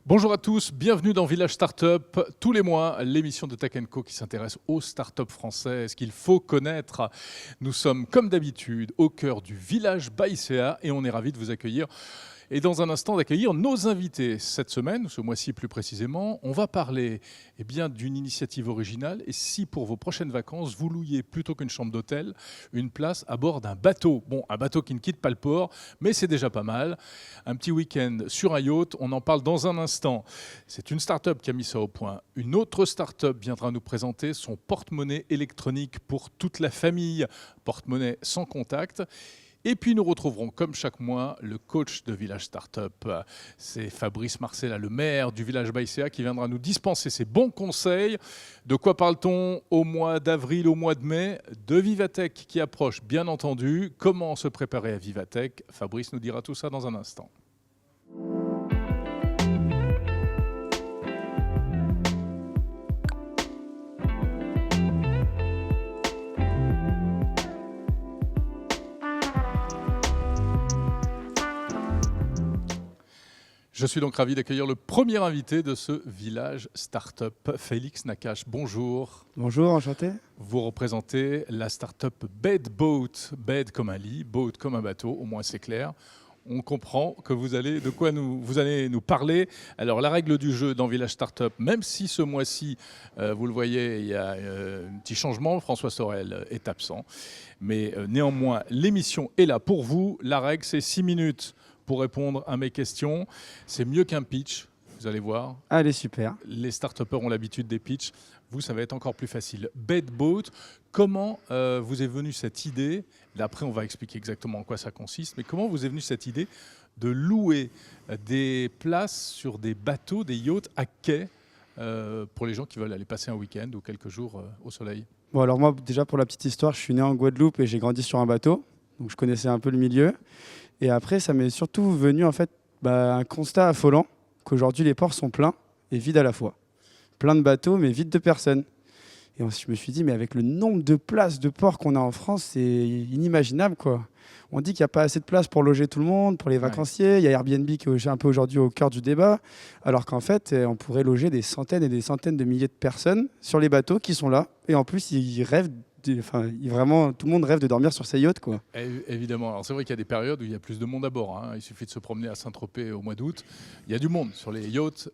Bonjour à tous, bienvenue dans Village Startup. Tous les mois, l'émission de Tech & Co qui s'intéresse aux startups françaises qu'il faut connaître. Nous sommes, comme d'habitude, au cœur du Village by ICEA et on est ravis de vous accueillir. Et dans un instant, d'accueillir nos invités. Cette semaine, ce mois-ci plus précisément, on va parler d'une initiative originale. Et si pour vos prochaines vacances, vous louiez plutôt qu'une chambre d'hôtel, une place à bord d'un bateau. Bon, un bateau qui ne quitte pas le port, mais c'est déjà pas mal. Un petit week-end sur un yacht, on en parle dans un instant. C'est une start-up qui a mis ça au point. Une autre start-up viendra nous présenter son porte-monnaie électronique pour toute la famille. Porte-monnaie sans contact. Et puis nous retrouverons comme chaque mois le coach de Village Startup. C'est Fabrice Marcella, le maire du Village by ICEA, qui viendra nous dispenser ses bons conseils. De quoi parle-t-on au mois d'avril, au mois de mai? De Vivatech qui approche, bien entendu. Comment se préparer à Vivatech? Fabrice nous dira tout ça dans un instant. Je suis donc ravi d'accueillir le premier invité de ce Village Startup, Félix Nakache. Bonjour. Bonjour, enchanté. Vous représentez la startup Bedboat. Bed comme un lit, boat comme un bateau, au moins c'est clair. On comprend que vous allez nous parler. Alors la règle du jeu dans Village Startup, même si ce mois-ci, vous le voyez, il y a un petit changement, François Sorel est absent. Mais néanmoins, l'émission est là pour vous. La règle, c'est 6 minutes pour répondre à mes questions. C'est mieux qu'un pitch, vous allez voir. Allez, super. Les start-upers ont l'habitude des pitchs. Vous, ça va être encore plus facile. Bedboat, comment vous est venue cette idée? Là, après, on va expliquer exactement en quoi ça consiste. Mais comment vous est venue cette idée de louer des places sur des bateaux, des yachts à quai pour les gens qui veulent aller passer un week-end ou quelques jours au soleil? Bon, alors moi, déjà, pour la petite histoire, je suis né en Guadeloupe et j'ai grandi sur un bateau. Donc, je connaissais un peu le milieu. Et après, ça m'est surtout venu en fait un constat affolant qu'aujourd'hui les ports sont pleins et vides à la fois. Plein de bateaux, mais vides de personnes. Et je me suis dit, mais avec le nombre de places de ports qu'on a en France, c'est inimaginable, quoi. On dit qu'il n'y a pas assez de place pour loger tout le monde, pour les vacanciers. Ouais. Il y a Airbnb qui est un peu aujourd'hui au cœur du débat, alors qu'en fait, on pourrait loger des centaines et des centaines de milliers de personnes sur les bateaux qui sont là. Et en plus, ils rêvent. Vraiment, tout le monde rêve de dormir sur ces yachts, quoi. Évidemment. Alors c'est vrai qu'il y a des périodes où il y a plus de monde à bord. Il suffit de se promener à Saint-Tropez au mois d'août. Il y a du monde sur les yachts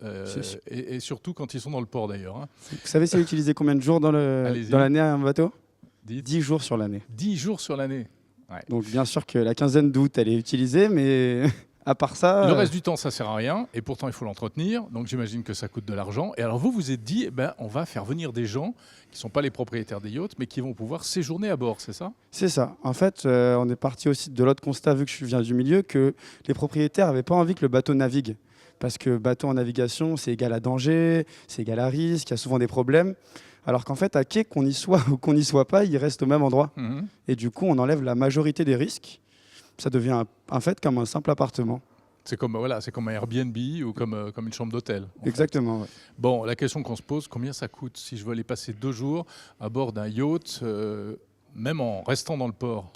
et surtout quand ils sont dans le port d'ailleurs. Vous savez, c'est utilisé combien de jours dans l'année un bateau? 10 jours sur l'année. 10 jours sur l'année. Ouais. Donc bien sûr que la quinzaine d'août, elle est utilisée, mais à part ça... Le reste du temps, ça ne sert à rien. Et pourtant, il faut l'entretenir. Donc j'imagine que ça coûte de l'argent. Et alors vous vous êtes dit, on va faire venir des gens qui ne sont pas les propriétaires des yachts, mais qui vont pouvoir séjourner à bord, c'est ça? C'est ça. En fait, on est parti aussi de l'autre constat, vu que je viens du milieu, que les propriétaires n'avaient pas envie que le bateau navigue. Parce que bateau en navigation, c'est égal à danger, c'est égal à risque, il y a souvent des problèmes. Alors qu'en fait, à quai, qu'on y soit ou qu'on n'y soit pas, il reste au même endroit. Mmh. Et du coup, on enlève la majorité des risques. Ça devient en fait comme un simple appartement. C'est comme un Airbnb ou comme une chambre d'hôtel. Exactement. Ouais. Bon, la question qu'on se pose, combien ça coûte si je veux aller passer 2 jours à bord d'un yacht, même en restant dans le port?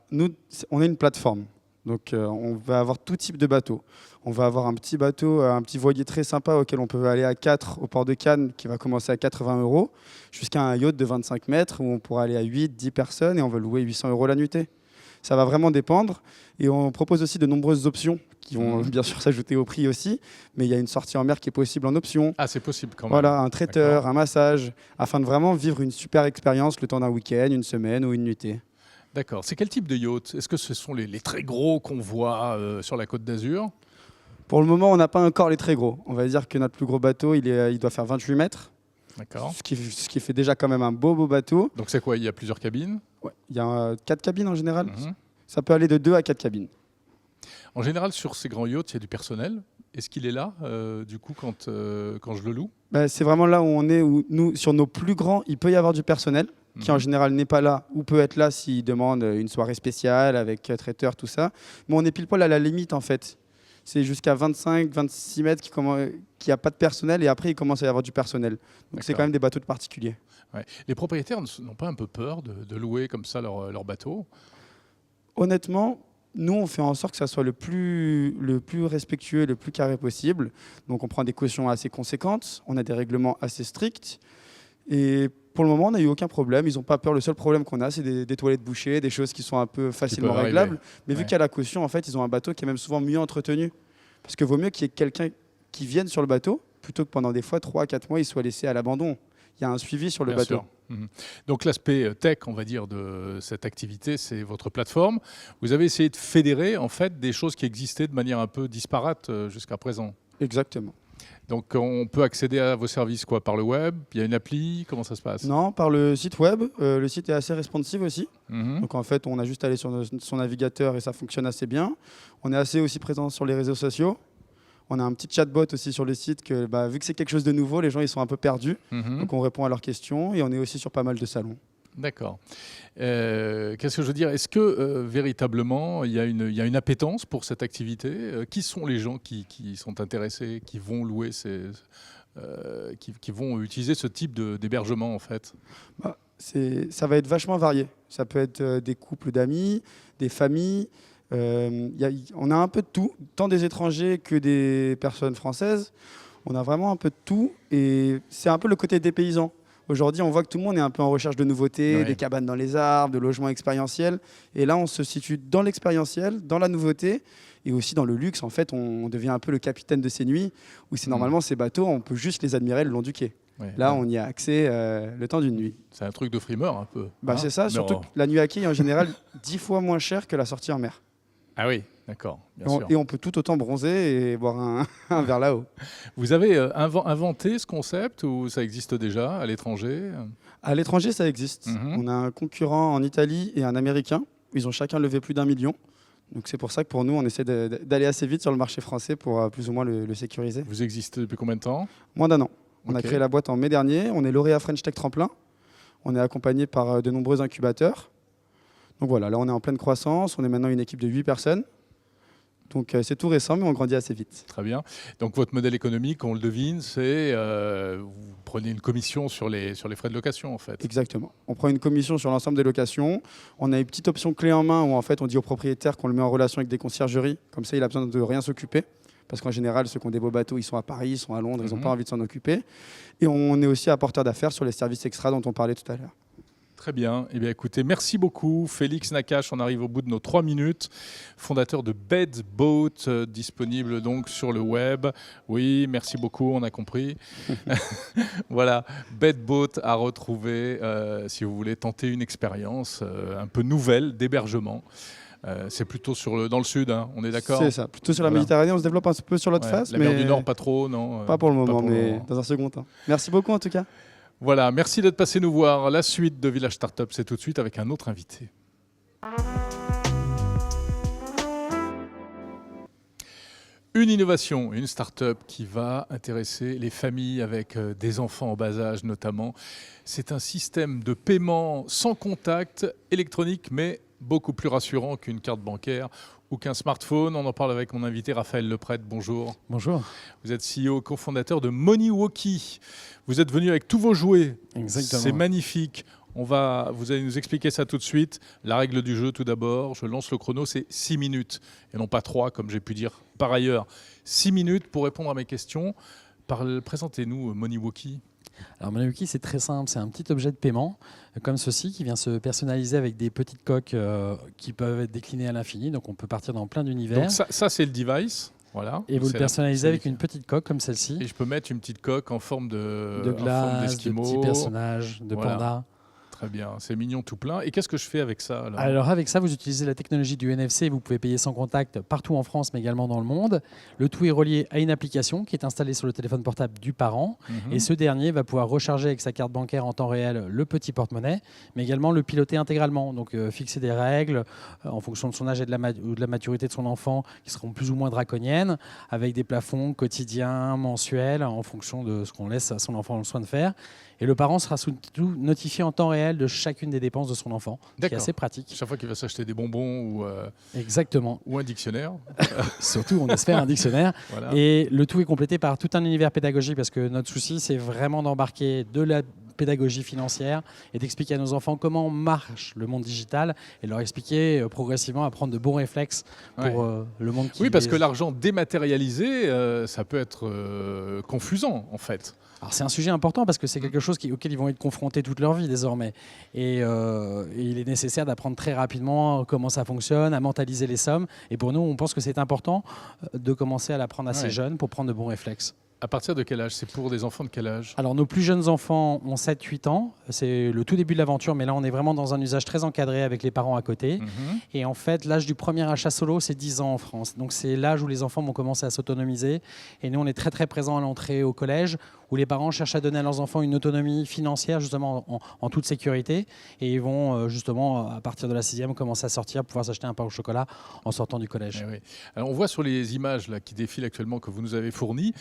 Nous, on est une plateforme. Donc, on va avoir tout type de bateau. On va avoir un petit bateau, un petit voilier très sympa auquel on peut aller à 4 au port de Cannes, qui va commencer à 80 €, jusqu'à un yacht de 25 mètres où on pourra aller à 8, 10 personnes et on va louer 800 € la nuitée. Ça va vraiment dépendre. Et on propose aussi de nombreuses options qui vont bien sûr s'ajouter au prix aussi. Mais il y a une sortie en mer qui est possible en option. Ah, c'est possible quand même. Voilà, un traiteur, un massage, afin de vraiment vivre une super expérience le temps d'un week-end, une semaine ou une nuitée. D'accord. C'est quel type de yacht? Est-ce que ce sont les très gros qu'on voit sur la Côte d'Azur? Pour le moment, on n'a pas encore les très gros. On va dire que notre plus gros bateau, il doit faire 28 mètres. D'accord. Ce qui fait déjà quand même un beau bateau. Donc c'est quoi? Il y a plusieurs cabines? Ouais, il y a 4 cabines en général. Ça peut aller de 2 à 4 cabines. En général, sur ces grands yachts, il y a du personnel. Est-ce qu'il est là, du coup, quand je le loue? C'est vraiment là où on est, où nous, sur nos plus grands, il peut y avoir du personnel qui en général n'est pas là ou peut être là s'il demande une soirée spéciale avec traiteur, tout ça. Mais on est pile poil à la limite, en fait. C'est jusqu'à 25, 26 mètres qu'il n'y a pas de personnel et après, il commence à y avoir du personnel. Donc, c'est quand même des bateaux de particuliers. Ouais. Les propriétaires n'ont pas un peu peur de louer comme ça leur bateau? Honnêtement, nous, on fait en sorte que ça soit le plus respectueux, le plus carré possible. Donc, on prend des cautions assez conséquentes, on a des règlements assez stricts. Et pour le moment, on n'a eu aucun problème. Ils n'ont pas peur. Le seul problème qu'on a, c'est des toilettes bouchées, des choses qui sont un peu facilement réglables. Mais vu qu'il y a la caution, en fait, ils ont un bateau qui est même souvent mieux entretenu. Parce que vaut mieux qu'il y ait quelqu'un qui vienne sur le bateau, plutôt que pendant des fois 3 à 4 mois, il soit laissé à l'abandon. Il y a un suivi sur le Bien bateau. sûr. Donc l'aspect tech, on va dire, de cette activité, c'est votre plateforme. Vous avez essayé de fédérer en fait des choses qui existaient de manière un peu disparate jusqu'à présent. Exactement. Donc on peut accéder à vos services quoi, par le web? Il y a une appli? Comment ça se passe? Non, par le site web. Le site est assez responsive aussi. Mhm. Donc en fait, on a juste à aller sur son navigateur et ça fonctionne assez bien. On est assez aussi présent sur les réseaux sociaux. On a un petit chatbot aussi sur le site que, vu que c'est quelque chose de nouveau, les gens ils sont un peu perdus. Mhm. Donc on répond à leurs questions et on est aussi sur pas mal de salons. D'accord. Qu'est-ce que je veux dire? Est-ce que véritablement il y a une appétence pour cette activité? Qui sont les gens qui sont intéressés, qui vont louer qui vont utiliser ce type d'hébergement en fait? Ça va être vachement varié. Ça peut être des couples d'amis, des familles. On a un peu de tout, tant des étrangers que des personnes françaises. On a vraiment un peu de tout et c'est un peu le côté des paysans. Aujourd'hui, on voit que tout le monde est un peu en recherche de nouveautés, des cabanes dans les arbres, de logements expérientiels. Et là, on se situe dans l'expérientiel, dans la nouveauté et aussi dans le luxe. En fait, on devient un peu le capitaine de ces nuits où c'est normalement ces bateaux, on peut juste les admirer le long du quai. Là, on y a accès le temps d'une nuit. C'est un truc de frimeur un peu. C'est ça, surtout que la nuit à quai est en général 10 fois moins chère que la sortie en mer. Ah oui, d'accord, bien sûr. Et on peut tout autant bronzer et boire un verre là-haut. Vous avez inventé ce concept ou ça existe déjà à l'étranger? À l'étranger, ça existe. On a un concurrent en Italie et un Américain. Ils ont chacun levé plus d'1 million. Donc c'est pour ça que pour nous, on essaie d'aller assez vite sur le marché français pour plus ou moins le sécuriser. Vous existez depuis combien de temps? Moins d'1 an. On a créé la boîte en mai dernier. On est lauréat French Tech Tremplin. On est accompagné par de nombreux incubateurs. Donc voilà, là on est en pleine croissance, on est maintenant une équipe de 8 personnes. Donc c'est tout récent, mais on grandit assez vite. Très bien. Donc votre modèle économique, on le devine, c'est vous prenez une commission sur les frais de location en fait. Exactement. On prend une commission sur l'ensemble des locations. On a une petite option clé en main où en fait on dit au propriétaire qu'on le met en relation avec des conciergeries. Comme ça, il a besoin de rien s'occuper. Parce qu'en général, ceux qui ont des beaux bateaux, ils sont à Paris, ils sont à Londres, ils n'ont pas envie de s'en occuper. Et on est aussi apporteur d'affaires sur les services extra dont on parlait tout à l'heure. Très bien. Eh bien, écoutez, merci beaucoup. Félix Nakache, on arrive au bout de nos 3 minutes. Fondateur de BedBoat, disponible donc sur le web. Oui, merci beaucoup, on a compris. Voilà, BedBoat à retrouver si vous voulez tenter une expérience un peu nouvelle d'hébergement. C'est plutôt dans le sud, hein, on est d'accord? C'est ça, plutôt sur la Méditerranée. On se développe un peu sur l'autre face. La mer du Nord, pas trop, non? Pas pour le moment, mais dans un second temps. Merci beaucoup en tout cas. Voilà, merci d'être passé nous voir. La suite de Village Startup, c'est tout de suite avec un autre invité. Une innovation, une start-up qui va intéresser les familles avec des enfants en bas âge notamment. C'est un système de paiement sans contact électronique, mais beaucoup plus rassurant qu'une carte bancaire ou qu'un smartphone. On en parle avec mon invité Raphaël Leprêtre. Bonjour. Bonjour. Vous êtes CEO, cofondateur de MoneyWalkie. Vous êtes venu avec tous vos jouets. Exactement. C'est magnifique. Vous allez nous expliquer ça tout de suite. La règle du jeu tout d'abord. Je lance le chrono, c'est 6 minutes. Et non pas 3 comme j'ai pu dire par ailleurs. 6 minutes pour répondre à mes questions. Présentez-nous MoneyWalkie. Alors MoneyWalkie, c'est très simple. C'est un petit objet de paiement comme ceci qui vient se personnaliser avec des petites coques qui peuvent être déclinées à l'infini. Donc on peut partir dans plein d'univers. Donc ça c'est le device. Voilà. Et vous le personnalisez avec une petite coque comme celle-ci. Et je peux mettre une petite coque en forme de glace, de petits personnages, de panda. Très bien, c'est mignon tout plein. Et qu'est-ce que je fais avec ça alors avec ça, vous utilisez la technologie du NFC. Vous pouvez payer sans contact partout en France, mais également dans le monde. Le tout est relié à une application qui est installée sur le téléphone portable du parent. Et ce dernier va pouvoir recharger avec sa carte bancaire en temps réel le petit porte-monnaie, mais également le piloter intégralement. Donc fixer des règles en fonction de son âge et de la maturité de son enfant qui seront plus ou moins draconiennes, avec des plafonds quotidiens, mensuels, en fonction de ce qu'on laisse à son enfant le soin de faire. Et le parent sera surtout notifié en temps réel de chacune des dépenses de son enfant, ce qui est assez pratique. Chaque fois qu'il va s'acheter des bonbons Exactement. ou un dictionnaire. Surtout, on espère un dictionnaire. Voilà. Et le tout est complété par tout un univers pédagogique parce que notre souci, c'est vraiment d'embarquer de la pédagogie financière et d'expliquer à nos enfants comment marche le monde digital et leur expliquer progressivement à prendre de bons réflexes pour le monde qui Oui, parce que l'argent dématérialisé, ça peut être confusant en fait. Alors c'est un sujet important parce que c'est quelque chose auquel ils vont être confrontés toute leur vie désormais. Et il est nécessaire d'apprendre très rapidement comment ça fonctionne, à mentaliser les sommes. Et pour nous, on pense que c'est important de commencer à l'apprendre assez jeune pour prendre de bons réflexes. À partir de quel âge? C'est pour des enfants de quel âge? Alors nos plus jeunes enfants ont 7-8 ans, c'est le tout début de l'aventure, mais là on est vraiment dans un usage très encadré avec les parents à côté. Et en fait l'âge du premier achat solo c'est 10 ans en France, donc c'est l'âge où les enfants vont commencer à s'autonomiser. Et nous on est très très présents à l'entrée au collège, où les parents cherchent à donner à leurs enfants une autonomie financière justement en toute sécurité. Et ils vont justement à partir de la 6e commencer à sortir, pouvoir s'acheter un pain au chocolat en sortant du collège. Oui. Alors on voit sur les images là, qui défilent actuellement que vous nous avez fournies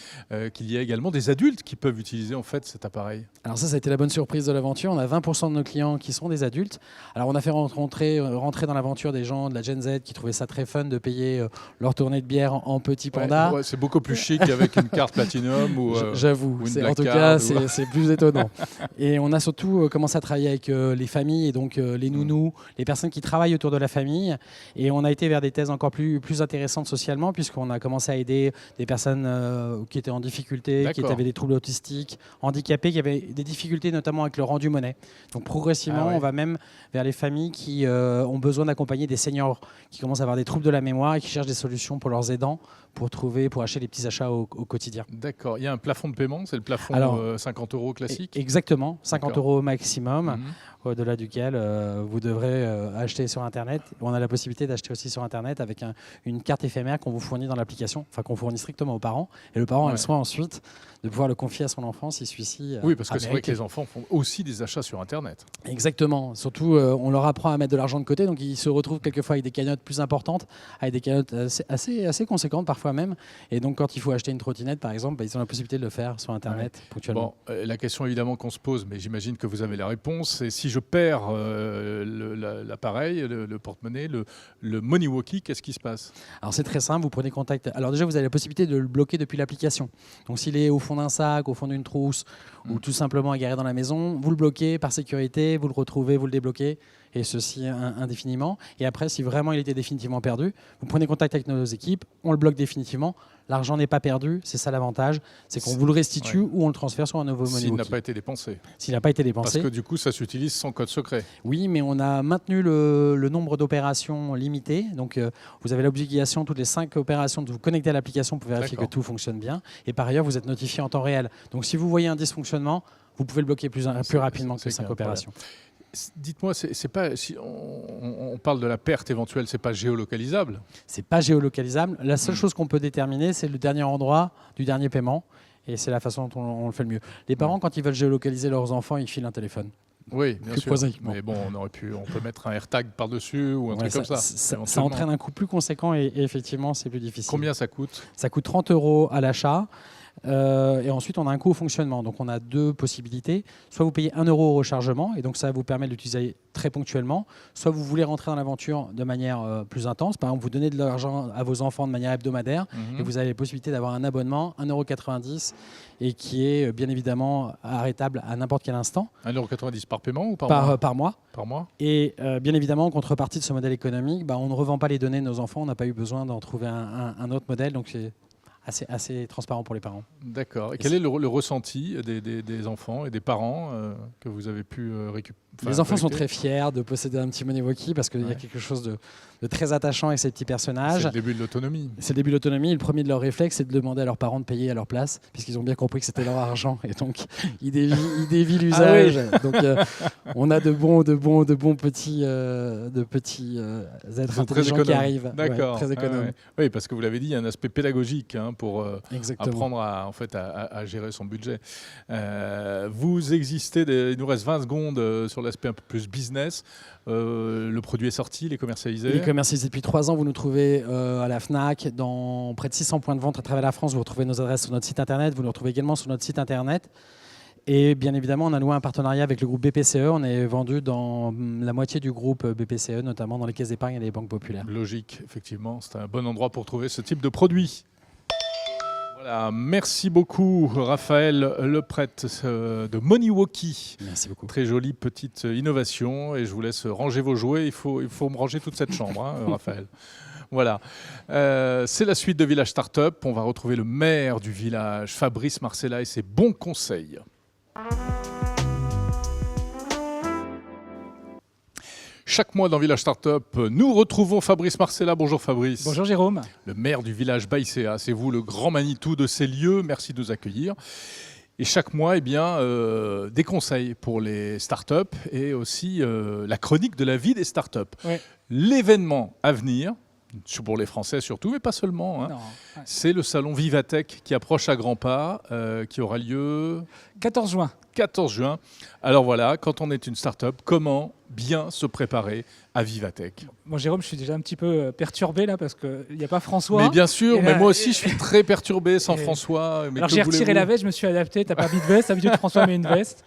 qu'il y a également des adultes qui peuvent utiliser en fait cet appareil. Alors ça a été la bonne surprise de l'aventure. On a 20% de nos clients qui sont des adultes. Alors on a fait rentrer dans l'aventure des gens de la Gen Z qui trouvaient ça très fun de payer leur tournée de bière en petit panda. C'est beaucoup plus chic qu'avec une carte Platinum ou j'avoue, ou une en tout cas c'est plus étonnant. Et on a surtout commencé à travailler avec les familles et donc les nounous, les personnes qui travaillent autour de la famille. Et on a été vers des thèses encore plus intéressantes socialement, puisqu'on a commencé à aider des personnes qui étaient en difficulté, qui avaient des troubles autistiques, handicapés, qui avaient des difficultés notamment avec le rendu monnaie. Donc progressivement, on va même vers les familles qui ont besoin d'accompagner des seniors qui commencent à avoir des troubles de la mémoire et qui cherchent des solutions pour leurs aidants pour acheter les petits achats au quotidien. D'accord. Il y a un plafond de paiement, c'est le plafond 50 € classique? Exactement, 50 € maximum, au-delà duquel vous devrez acheter sur Internet. On a la possibilité d'acheter aussi sur Internet avec une carte éphémère qu'on vous fournit dans l'application, enfin qu'on fournit strictement aux parents. Et le parent a le soin ensuite de pouvoir le confier à son enfant si celui-ci Oui, parce que c'est vrai que les enfants font aussi des achats sur Internet. Exactement. Surtout, on leur apprend à mettre de l'argent de côté, donc ils se retrouvent quelquefois avec des cagnottes plus importantes, avec des cagnottes assez conséquentes parfois même. Et donc, quand il faut acheter une trottinette, par exemple, ils ont la possibilité de le faire sur Internet ponctuellement. Bon, la question évidemment qu'on se pose, mais j'imagine que vous avez la réponse, c'est si je perds l'appareil, le porte-monnaie, le money walkie, qu'est-ce qui se passe? Alors c'est très simple, vous prenez contact. Alors déjà, vous avez la possibilité de le bloquer depuis l'application. Donc s'il est au fond d'un sac, au fond d'une trousse, ou tout simplement égaré dans la maison, vous le bloquez par sécurité, vous le retrouvez, vous le débloquez, et ceci indéfiniment. Et après, si vraiment il était définitivement perdu, vous prenez contact avec nos équipes, on le bloque définitivement. L'argent n'est pas perdu, c'est ça l'avantage, c'est qu'on vous le restitue ou on le transfère sur un nouveau money walkie. S'il n'a pas été dépensé. S'il n'a pas été dépensé. Parce que du coup, ça s'utilise sans code secret. Oui, mais on a maintenu le nombre d'opérations limité. Donc, vous avez l'obligation, toutes les 5 opérations, de vous connecter à l'application pour vérifier que tout fonctionne bien. Et par ailleurs, vous êtes notifié en temps réel. Donc, si vous voyez un dysfonctionnement, vous pouvez le bloquer plus rapidement que 5 opérations. Dites-moi, c'est pas, si on parle de la perte éventuelle, c'est pas géolocalisable? C'est pas géolocalisable. La seule chose qu'on peut déterminer, c'est le dernier endroit du dernier paiement. Et c'est la façon dont on le fait le mieux. Les parents, quand ils veulent géolocaliser leurs enfants, ils filent un téléphone. Oui, bien sûr. Mais bon, on peut mettre un AirTag par-dessus ou un truc comme ça. Ça entraîne un coût plus conséquent et effectivement, c'est plus difficile. Combien ça coûte? Ça coûte 30 € à l'achat. Et ensuite, on a un coût au fonctionnement. Donc, on a 2 possibilités. Soit vous payez 1 € au rechargement, et donc ça vous permet de l'utiliser très ponctuellement. Soit vous voulez rentrer dans l'aventure de manière plus intense. Par exemple, vous donnez de l'argent à vos enfants de manière hebdomadaire, et vous avez la possibilité d'avoir un abonnement, 1,90 € et qui est bien évidemment arrêtable à n'importe quel instant. 1,90 € par paiement ou par mois? Par mois. Par mois. Et bien évidemment, en contrepartie de ce modèle économique, on ne revend pas les données de nos enfants. On n'a pas eu besoin d'en trouver un autre modèle. Donc, c'est assez transparent pour les parents. D'accord. Et quel est le ressenti des enfants et des parents que vous avez pu récupérer? Les enfants sont très fiers de posséder un petit money walkie parce qu'il y a quelque chose de très attachant avec ces petits personnages. C'est le début de l'autonomie. C'est le début de l'autonomie. Le premier de leurs réflexes, c'est de demander à leurs parents de payer à leur place, puisqu'ils ont bien compris que c'était leur argent. Et donc, ils dévient l'usage. Donc, on a de bons petits êtres intelligents qui arrivent. D'accord. Très économes. Oui, parce que vous l'avez dit, il y a un aspect pédagogique pour apprendre à gérer son budget. Vous existez, il nous reste 20 secondes sur l'aspect un peu plus business. Le produit est sorti, il est commercialisé? Il est commercialisé depuis 3 ans. Vous nous trouvez à la FNAC, dans près de 600 points de vente à travers la France. Vous retrouvez nos adresses sur notre site internet. Vous nous retrouvez également sur notre site internet. Et bien évidemment, on a noué un partenariat avec le groupe BPCE. On est vendu dans la moitié du groupe BPCE, notamment dans les caisses d'épargne et les banques populaires. Logique, effectivement. C'est un bon endroit pour trouver ce type de produit. Voilà. Voilà, merci beaucoup Raphaël Leprêtre de Moniwoki. Merci beaucoup. Très jolie petite innovation et je vous laisse ranger vos jouets. Il faut me ranger toute cette chambre, hein, Raphaël. Voilà, c'est la suite de Village Startup. On va retrouver le maire du village, Fabrice Marcella, et ses bons conseils. Chaque mois dans Village Startup, nous retrouvons Fabrice Marcella. Bonjour Fabrice. Bonjour Jérôme. Le maire du village Baïséa, c'est vous le grand Manitou de ces lieux. Merci de nous accueillir. Et chaque mois, des conseils pour les startups et aussi la chronique de la vie des startups. Ouais. L'événement à venir, pour les Français surtout, mais pas seulement, hein, Non, ouais. c'est le salon Vivatech qui approche à grands pas, qui aura lieu 14 juin. 14 juin. Alors voilà, quand on est une start-up, comment bien se préparer à Vivatech? Bon, Jérôme, je suis déjà un petit peu perturbé là parce qu'il n'y a pas François. Mais bien sûr, Et mais là, moi aussi je suis très perturbé sans et- François. Mais Alors que j'ai retiré voulez-vous? la veste, je me suis adapté. T'as pas mis de veste, d'habitude François met une veste.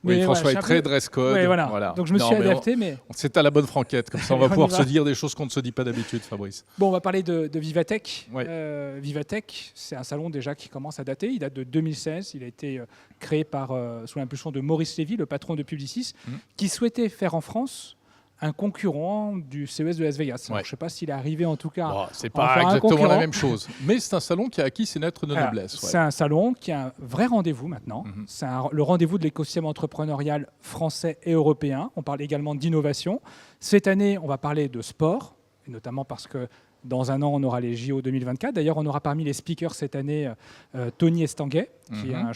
Oui, Mais François voilà, est je suis très un peu- dress code. Ouais, voilà. Donc je me Non, suis mais adapté, mais C'est à la bonne franquette, comme ça on va On y pouvoir va. se dire des choses qu'on ne se dit pas d'habitude, Fabrice. bon, on va parler de Vivatech. Ouais. Vivatech, c'est un salon déjà qui commence à dater. Il date de 2016. Il a été créé sous l'impulsion de Maurice Lévy, le patron de Publicis, qui souhaitait faire en France un concurrent du CES de Las Vegas. Alors, Ouais. je ne sais pas s'il est arrivé en tout cas. Bon, c'est on va pas faire un exactement la concurrent. même chose, mais c'est un salon qui a acquis ses lettres de Alors, noblesse. Ouais. C'est un salon qui a un vrai rendez-vous maintenant. Mhm. C'est le rendez-vous de l'écosystème entrepreneurial français et européen. On parle également d'innovation. Cette année, on va parler de sport, et notamment parce que dans un an, on aura les JO 2024. D'ailleurs, on aura parmi les speakers cette année Tony Estanguet, qui est un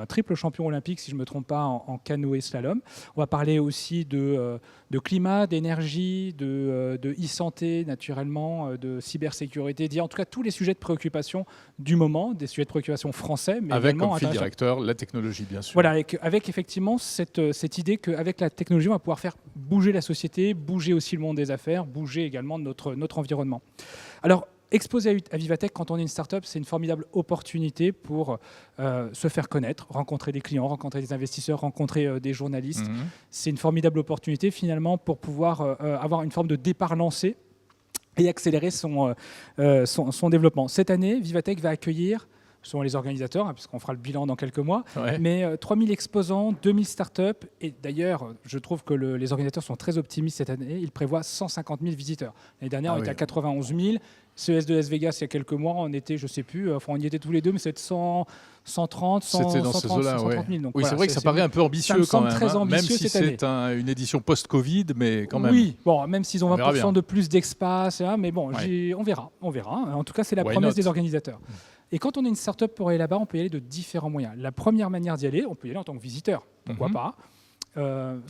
triple champion olympique, si je ne me trompe pas, en canoë slalom. On va parler aussi de climat, d'énergie, de e-santé, naturellement, de cybersécurité, en tout cas tous les sujets de préoccupation du moment, des sujets de préoccupation français, mais Avec également comme fil internationaux. directeur la technologie, bien sûr. Voilà, avec effectivement cette idée qu'avec la technologie, on va pouvoir faire bouger la société, bouger aussi le monde des affaires, bouger également notre environnement. Alors, exposer à Vivatech quand on est une start-up, c'est une formidable opportunité pour se faire connaître, rencontrer des clients, rencontrer des investisseurs, rencontrer des journalistes. Mhm. C'est une formidable opportunité finalement pour pouvoir avoir une forme de départ lancé et accélérer son développement. Cette année, Vivatech va accueillir, selon les organisateurs, hein, puisqu'on fera le bilan dans quelques mois, Ouais. mais 3000 exposants, 2000 startups. Et d'ailleurs, je trouve que les organisateurs sont très optimistes cette année. Ils prévoient 150 000 visiteurs. L'année dernière, Ah on était oui. à 91 000. CES de Las Vegas, il y a quelques mois, on était, je ne sais plus, enfin, on y était tous les deux, mais c'était 130, 100, C'était dans ces 130, eaux-là, 130 000. Donc oui, voilà, c'est vrai que ça paraît un peu ambitieux me quand semble même. très Hein, même ambitieux si cette c'est une édition post-Covid, mais quand même. Oui, bon, même s'ils ont On verra 20% bien. de plus d'espace, hein, mais bon, Ouais. on verra. En tout cas, c'est la Why promesse not des organisateurs. Et quand on est une start-up pour aller là-bas, on peut y aller de différents moyens. La première manière d'y aller, on peut y aller en tant que visiteur. Pourquoi Mhm. pas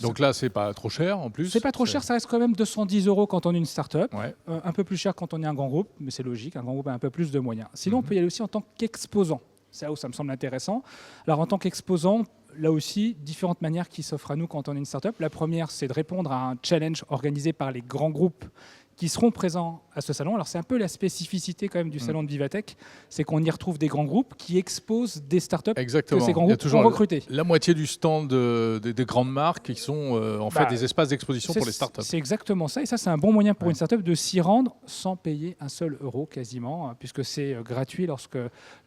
Donc là, c'est pas trop cher en plus. c'est pas trop cher, ça reste quand même 210 € quand on est une start-up. Ouais. Un peu plus cher quand on est un grand groupe, mais c'est logique, un grand groupe a un peu plus de moyens. Sinon, on Mhm. peut y aller aussi en tant qu'exposant. C'est là où ça me semble intéressant. Alors, en tant qu'exposant, là aussi, différentes manières qui s'offrent à nous quand on est une start-up. La première, c'est de répondre à un challenge organisé par les grands groupes qui seront présents à ce salon. Alors, c'est un peu la spécificité quand même du salon de Vivatech, c'est qu'on y retrouve des grands groupes qui exposent des start-up Exactement. que ces grands Il y a groupes toujours ont recrutés. la moitié du stand des grandes marques qui sont en fait Bah, des espaces d'exposition pour les startups. C'est exactement ça. Et ça, c'est un bon moyen pour Ouais. une startup de s'y rendre sans payer un seul euro quasiment, puisque c'est gratuit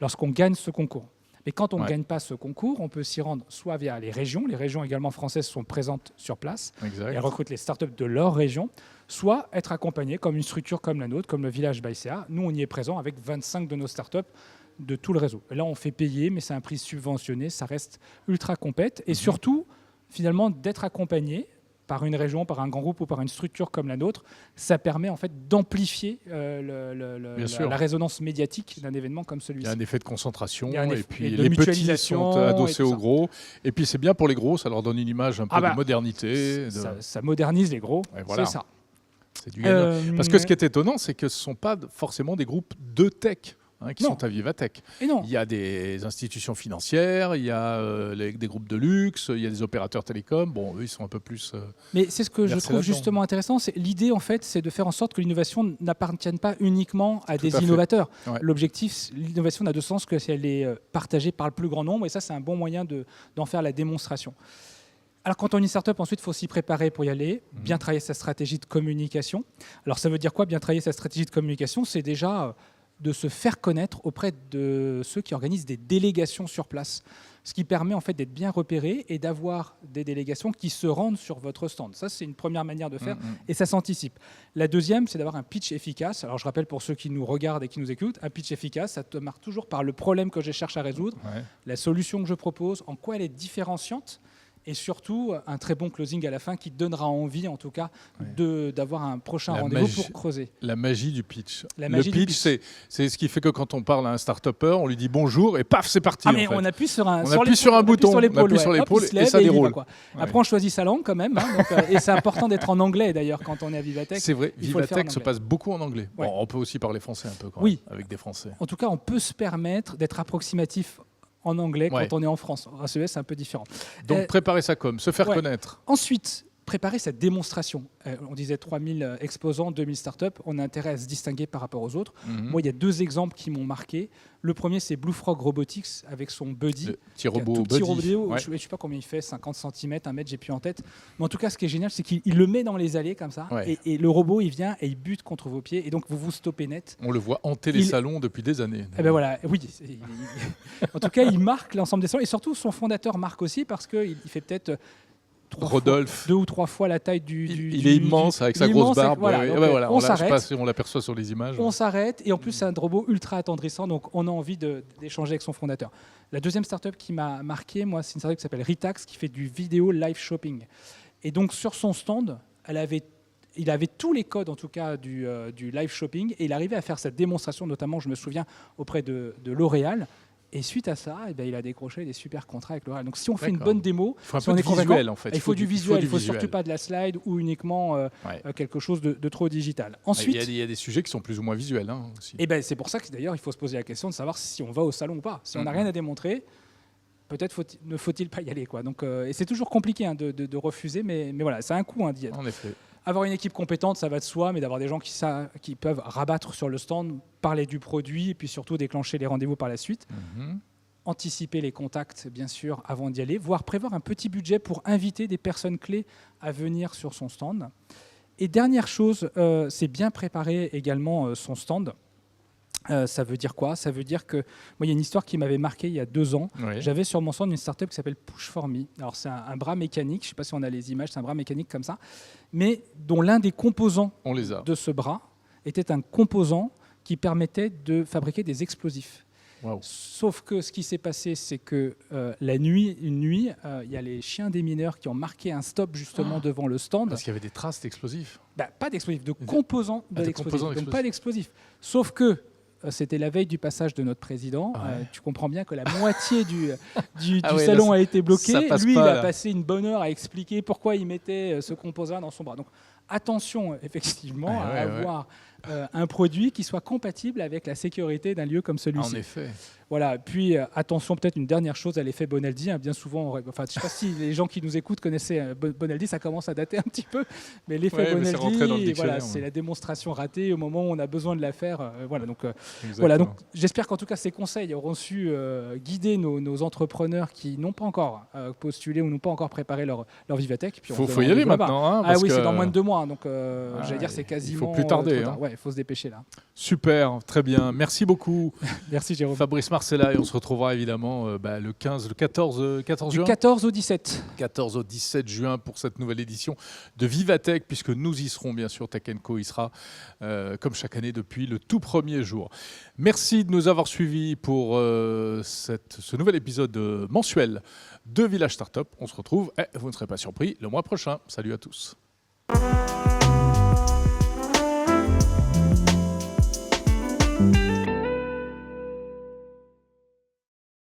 lorsqu'on gagne ce concours. Mais quand on ne Ouais. gagne pas ce concours, on peut s'y rendre soit via les régions. Les régions également françaises sont présentes sur place. Exact. Elles recrutent les startups de leur région, soit être accompagnées comme une structure comme la nôtre, comme le Village Baïséa. Nous, on y est présent avec 25 de nos startups de tout le réseau. Et là, on fait payer, mais c'est un prix subventionné, ça reste ultra compète. Et surtout, finalement, d'être accompagné par une région, par un grand groupe ou par une structure comme la nôtre, ça permet en fait d'amplifier Bien sûr. la résonance médiatique d'un événement comme Il y celui-ci. a un effet de concentration Il y a un et effet- puis et de les petits mutualisation sont adossés et tout aux ça. gros. Et puis c'est bien pour les gros, ça leur donne une image un peu Ah bah, de modernité. Ça modernise les gros, Ouais, voilà. c'est ça. C'est du gagnant. Euh, Parce que ce qui est étonnant, c'est que ce ne sont pas forcément des groupes de tech qui Non. sont à Vivatech. Et non, Il y a des institutions financières, il y a des groupes de luxe, il y a des opérateurs télécoms. Bon, eux, ils sont un peu plus... mais c'est ce que je Versé trouve là-dedans. justement intéressant. L'idée, en fait, c'est de faire en sorte que l'innovation n'appartienne pas uniquement à Tout des à fait. innovateurs. Ouais. L'objectif, l'innovation n'a de sens que si elle est partagée par le plus grand nombre. Et ça, c'est un bon moyen d'en faire la démonstration. Alors, quand on est une startup, ensuite, il faut s'y préparer pour y aller, bien travailler sa stratégie de communication. Alors, ça veut dire quoi, bien travailler sa stratégie de communication? C'est déjà de se faire connaître auprès de ceux qui organisent des délégations sur place. Ce qui permet en fait d'être bien repéré et d'avoir des délégations qui se rendent sur votre stand. Ça, c'est une première manière de faire et ça s'anticipe. La deuxième, c'est d'avoir un pitch efficace. Alors, je rappelle pour ceux qui nous regardent et qui nous écoutent, un pitch efficace, ça te marque toujours par le problème que je cherche à résoudre, la solution que je propose, en quoi elle est différenciante et surtout un très bon closing à la fin qui donnera envie, en tout cas, d'avoir un prochain rendez-vous pour creuser. La magie du pitch. Le pitch, c'est ce qui fait que quand on parle à un start-upper, on lui dit bonjour et paf, c'est parti. Mais on appuie sur un bouton, on appuie sur l'épaule et ça déroule. Après, on choisit sa langue quand même. Donc, et c'est important d'être en anglais d'ailleurs quand on est à Vivatech. C'est vrai, Vivatech se passe beaucoup en anglais. Bon, on peut aussi parler français un peu quand même, avec des Français. En tout cas, on peut se permettre d'être approximatif en anglais quand on est en France. En CES, c'est un peu différent. Donc, préparer sa com, se faire connaître. Ensuite, préparer cette démonstration. On disait 3000 exposants, 2000 startups. On a intérêt à se distinguer par rapport aux autres. Moi, il y a 2 exemples qui m'ont marqué. Le premier, c'est Blue Frog Robotics avec son Buddy. Le petit robot Buddy. Je ne sais pas combien il fait, 50 cm, 1 mètre, j'ai plus en tête. Mais en tout cas, ce qui est génial, c'est qu'il le met dans les allées comme ça. Et le robot, il vient et il bute contre vos pieds. Et donc, vous vous stoppez net. On le voit hanter les salons depuis des années. Eh ben voilà, oui. En tout cas, il marque l'ensemble des salons. Et surtout, son fondateur marque aussi parce qu'il fait peut-être... Rodolphe. 2 ou 3 fois la taille du... Il est immense avec sa grosse barbe. On s'arrête. On l'aperçoit sur les images. On s'arrête et en plus c'est un robot ultra attendrissant, donc on a envie d'échanger avec son fondateur. La deuxième startup qui m'a marqué, moi, c'est une startup qui s'appelle Retax qui fait du vidéo live shopping. Et donc sur son stand, il avait tous les codes en tout cas du live shopping et il arrivait à faire cette démonstration, notamment je me souviens auprès de L'Oréal. Et suite à ça, il a décroché des super contrats avec L'Oréal. Donc si on fait une bonne démo, il faut un peu de visuel en fait. Il faut du visuel, il ne faut surtout pas de la slide ou uniquement quelque chose de trop digital. Ensuite, il y a des sujets qui sont plus ou moins visuels aussi. Et c'est pour ça que d'ailleurs il faut se poser la question de savoir si on va au salon ou pas. Si on n'a rien à démontrer, peut-être ne faut-il pas y aller, quoi. Donc, et c'est toujours compliqué de refuser, mais voilà, c'est un coût d'y être. En effet. Avoir une équipe compétente, ça va de soi, mais d'avoir des gens qui peuvent rabattre sur le stand, parler du produit, et puis surtout déclencher les rendez-vous par la suite. Anticiper les contacts, bien sûr, avant d'y aller, voire prévoir un petit budget pour inviter des personnes clés à venir sur son stand. Et dernière chose, c'est bien préparer également son stand. Ça veut dire quoi? Ça veut dire que moi, il y a une histoire qui m'avait marqué il y a 2 ans. J'avais sur mon stand une startup qui s'appelle Push4Me. Alors c'est un bras mécanique, je ne sais pas si on a les images, c'est un bras mécanique comme ça, mais dont l'un des composants de ce bras était un composant qui permettait de fabriquer des explosifs. Sauf que ce qui s'est passé, c'est que une nuit, il y a les chiens des mineurs qui ont marqué un stop justement devant le stand. Parce qu'il y avait des traces d'explosifs. Pas d'explosifs, de composants de l'explosif. Donc pas d'explosifs. Sauf que c'était la veille du passage de notre président. Tu comprends bien que la moitié du salon a été bloqué. Lui, il a passé une bonne heure à expliquer pourquoi il mettait ce composant dans son bras. Donc attention, effectivement, à avoir un produit qui soit compatible avec la sécurité d'un lieu comme celui-ci. En effet. Voilà. Puis attention, peut-être une dernière chose à l'effet Bonaldi. Bien souvent, je ne sais pas si les gens qui nous écoutent connaissaient Bonaldi, ça commence à dater un petit peu, mais l'effet Bonaldi, c'est la démonstration ratée au moment où on a besoin de la faire. Donc j'espère qu'en tout cas ces conseils auront su guider nos entrepreneurs qui n'ont pas encore postulé ou n'ont pas encore préparé leur Vivatech. Il faut y aller maintenant. Oui, c'est dans moins de 2 mois. Donc j'allais dire c'est quasiment. Il ne faut plus tarder. Il faut se dépêcher là. Super, très bien. Merci beaucoup. Merci Jérôme. Fabrice Marcella, et on se retrouvera évidemment le 14 juin. Du 14 au 17. 14 au 17 juin pour cette nouvelle édition de Vivatech, puisque nous y serons bien sûr. Tech & Co y sera comme chaque année depuis le tout premier jour. Merci de nous avoir suivis pour ce nouvel épisode mensuel de Village Startup. On se retrouve, vous ne serez pas surpris, le mois prochain. Salut à tous.